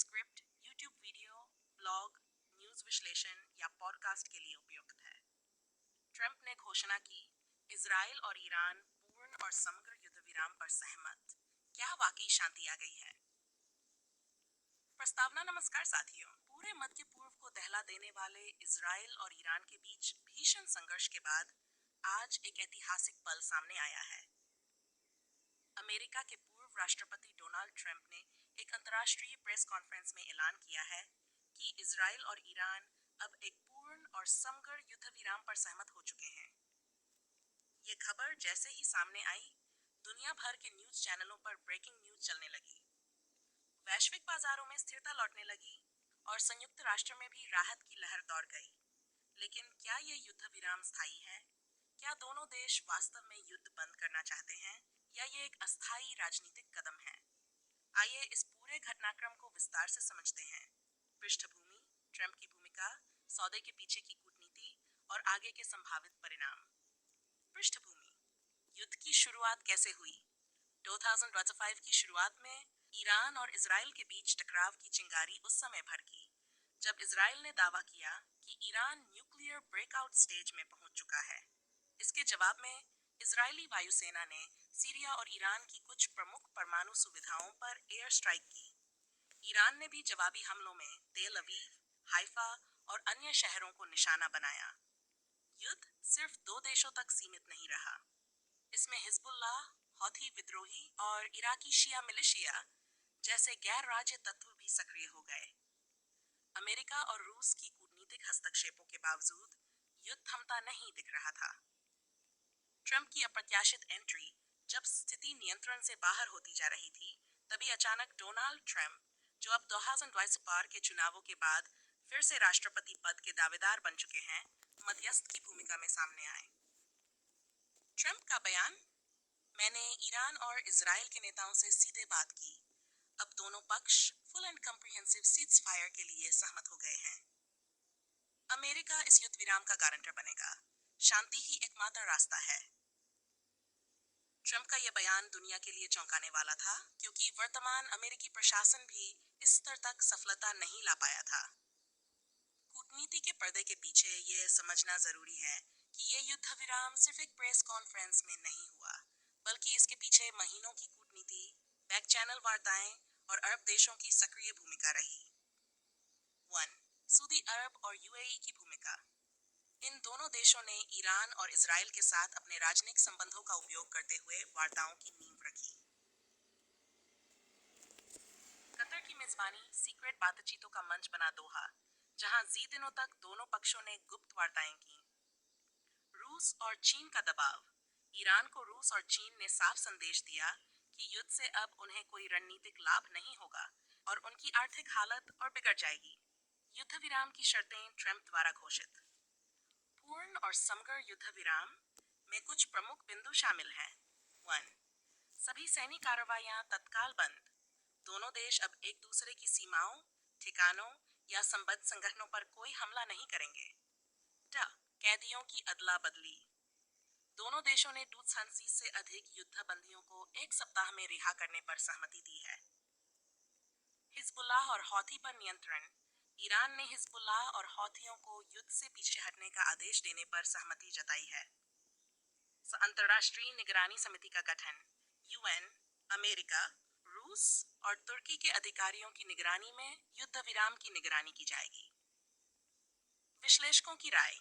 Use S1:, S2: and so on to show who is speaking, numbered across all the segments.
S1: Script YouTube video, blog, news विश्लेषण या podcast के लिए उपयुक्त है। ट्रंप ने घोषणा की, इजराइल और ईरान पूर्ण और समग्र युद्ध विराम पर सहमत। क्या वाकई शांति आ गई है? प्रस्तावना। नमस्कार साथियों, पूरे मध्य पूर्व को दहला देने वाले इजराइल और ईरान के बीच भीषण संघर्ष के बाद आज एक ऐतिहासिक पल सामने आया है। अमेरिका के पूर्व राष्ट्रपति डोनाल्ड ट्रंप ने एक अंतर्राष्ट्रीय प्रेस कॉन्फ्रेंस में ऐलान किया है कि इजराइल और ईरान अब एक पूर्ण और समग्र युद्ध विराम पर सहमत हो चुके हैं। ये खबर जैसे ही सामने आई, दुनिया भर के न्यूज चैनलों पर ब्रेकिंग न्यूज चलने लगी। वैश्विक बाजारों में स्थिरता लौटने लगी और संयुक्त राष्ट्र में भी राहत की लहर दौड़ गई। लेकिन क्या ये युद्ध विराम स्थायी है? क्या दोनों देश वास्तव में युद्ध बंद करना चाहते हैं या ये एक अस्थायी राजनीतिक कदम है? आइए इस पूरे घटनाक्रम को विस्तार से समझते हैं। पृष्ठभूमि, ट्रंप की भूमिका, सौदे के पीछे की कूटनीति और आगे के संभावित परिणाम। पृष्ठभूमि, युद्ध की शुरुआत कैसे हुई? 2025 की शुरुआत में ईरान और इजराइल के बीच टकराव की चिंगारी उस समय भड़की जब इजराइल ने दावा किया कि ईरान न्यूक्लियर ब्रेकआउट स्टेज में पहुंच चुका है। इसके जवाब में इजरायली वायुसेना ने सीरिया और ईरान की कुछ प्रमुख परमाणु सुविधाओं पर एयर स्ट्राइक की। ईरान ने भी जवाबी हमलों में तेल अवीव, हाइफा और अन्य शहरों को निशाना बनाया। युद्ध सिर्फ दो देशों तक सीमित नहीं रहा। इसमें हिजबुल्लाह, हौथी विद्रोही और इराकी शिया मिलिशिया जैसे गैर राज्य तत्व भी सक्रिय हो गए। अमेरिका और रूस की कूटनीतिक हस्तक्षेपों के बावजूद युद्ध थमता नहीं दिख रहा था। ट्रंप की अप्रत्याशित एंट्री जब स्थिति नियंत्रण से बाहर होती जा रही थी, तभी अचानक डोनाल्ड ट्रंप, जो अब 2024 के चुनावों के बाद फिर से राष्ट्रपति पद के दावेदार बन चुके हैं, मध्यस्थ की भूमिका में सामने आए। ट्रंप का बयान, मैंने ईरान और इजराइल के नेताओं से सीधे बात की। अब दोनों पक्ष full and comprehensive cease fire के लिए सहमत हो गए हैं। अमेरिका इस युद्ध विराम का गारंटर बनेगा। शांति ही एकमात्र रास्ता है। ट्रंप का यह बयान दुनिया के लिए चौंकाने वाला था, क्योंकि वर्तमान अमेरिकी प्रशासन भी इस स्तर तक सफलता नहीं ला पाया था। कूटनीति के पर्दे के पीछे यह समझना जरूरी है कि यह युद्ध विराम सिर्फ एक प्रेस कॉन्फ्रेंस में नहीं हुआ, बल्कि इसके पीछे महीनों की कूटनीति, बैक चैनल वार्ताएं और अरब देशों की सक्रिय भूमिका रही। 1. सऊदी अरब और यूएई की भूमिका। इन दोनों देशों ने ईरान और इजराइल के साथ अपने राजनयिक संबंधों का उपयोग करते हुए वार्ताओं की नींव रखी। कतर की मेजबानी सीक्रेट बातचीतों का मंच बना दोहा, जहां दिनों तक दोनों पक्षों ने गुप्त वार्ताएं की। रूस और चीन का दबाव। ईरान को रूस और चीन ने साफ संदेश दिया कि युद्ध से अब उन्हें कोई रणनीतिक लाभ नहीं होगा और उनकी आर्थिक हालत और बिगड़ जाएगी। युद्ध विराम की शर्तें ट्रंप द्वारा घोषित। पूर्ण और समग्र युद्ध विराम में कुछ प्रमुख बिंदु शामिल हैं। 1. सभी सैनिक कार्रवाइयां तत्काल बंद। दोनों देश अब एक दूसरे की सीमाओं, ठिकानों या संबद्ध संगठनों पर कोई हमला नहीं करेंगे। 2. कैदियों की अदला बदली। दोनों देशों ने 230 से अधिक युद्धबंदियों को एक सप्ताह में रिहा करने पर सहमति दी है। हिजबुल्लाह और हौथी पर नियंत्रण। ईरान ने हिजबुल्लाह और हौथियों को युद्ध से पीछे हटने का आदेश देने पर सहमति जताई है। अंतर्राष्ट्रीय निगरानी समिति का गठन। यूएन, अमेरिका, रूस और तुर्की के अधिकारियों की निगरानी में युद्ध विराम की निगरानी की जाएगी। विश्लेषकों की राय।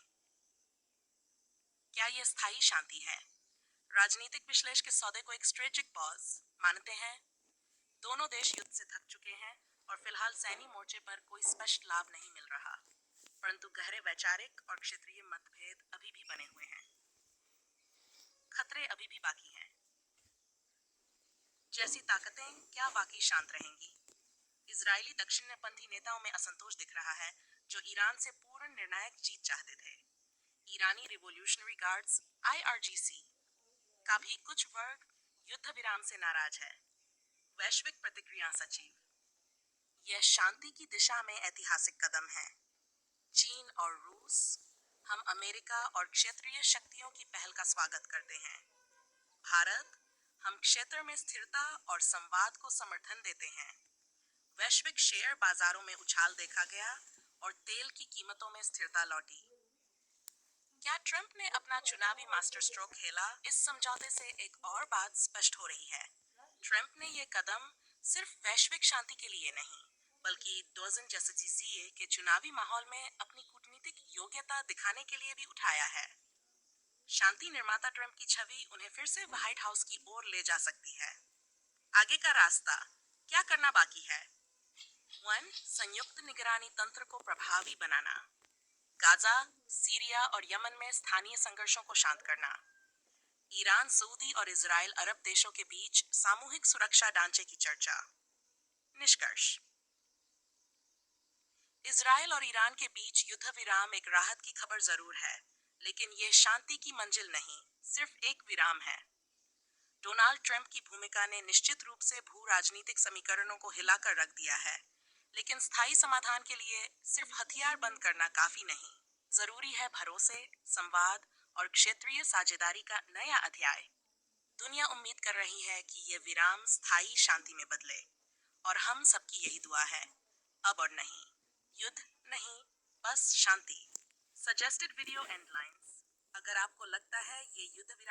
S1: क्या यह स्थायी शांति है? राजनीतिक विश्लेषक इस सौदे को एक स्ट्रेटेजिक पॉज मानते हैं। दोनों देश युद्ध से थक चुके हैं और फिलहाल सैन्य मोर्चे पर कोई स्पष्ट लाभ नहीं मिल रहा, परंतु गहरे वैचारिक और क्षेत्रीय मतभेद अभी भी बने हुए हैं। खतरे अभी भी बाकी हैं। जैसी ताकतें क्या वाकई शांत रहेंगी? इजरायली दक्षिणपंथी नेताओं में असंतोष दिख रहा है, जो ईरान से पूर्ण निर्णायक जीत चाहते थे। ईरानी रिवॉल्यूशनरी गार्ड्स (IRGC) का भी कुछ वर्ग युद्ध विराम से नाराज है। वैश्विक प्रतिक्रिया सचिव। यह शांति की दिशा में ऐतिहासिक कदम है। चीन और रूस, हम अमेरिका और क्षेत्रीय शक्तियों की पहल का स्वागत करते हैं। भारत, हम क्षेत्र में स्थिरता और संवाद को समर्थन देते हैं। वैश्विक शेयर बाजारों में उछाल देखा गया और तेल की कीमतों में स्थिरता लौटी। क्या ट्रंप ने अपना चुनावी मास्टर स्ट्रोक खेला? इस समझौते से एक और बात स्पष्ट हो रही है। ट्रंप ने ये कदम सिर्फ वैश्विक शांति के लिए नहीं, बल्कि 2024 के चुनावी माहौल में अपनी कूटनीतिक योग्यता दिखाने के लिए भी उठाया है। शांति निर्माता ट्रंप की छवि उन्हें फिर से व्हाइट हाउस की ओर ले जा सकती है। आगे का रास्ता क्या करना बाकी है? 1. संयुक्त निगरानी तंत्र को प्रभावी बनाना। गाजा, सीरिया और यमन में स्थानीय संघर्षों को शांत करना। ईरान, सऊदी और इजराइल अरब देशों के बीच सामूहिक सुरक्षा ढांचे की चर्चा। निष्कर्ष: इजराइल और ईरान के बीच युद्ध विराम एक राहत की खबर जरूर है, लेकिन यह शांति की मंजिल नहीं, सिर्फ एक विराम है। डोनाल्ड ट्रंप की भूमिका ने निश्चित रूप से भू राजनीतिक समीकरणों को हिलाकर रख दिया है, लेकिन स्थायी समाधान के लिए सिर्फ हथियार बंद करना काफी नहीं। जरूरी है भरोसे, संवाद और क्षेत्रीय साझेदारी का नया अध्याय। दुनिया उम्मीद कर रही है कि ये विराम स्थायी शांति में बदले, और हम सबकी यही दुआ है। अब और नहीं, युद्ध नहीं, बस शांति। सजेस्टेड वीडियो एंड लाइंस: अगर आपको लगता है ये युद्ध विराम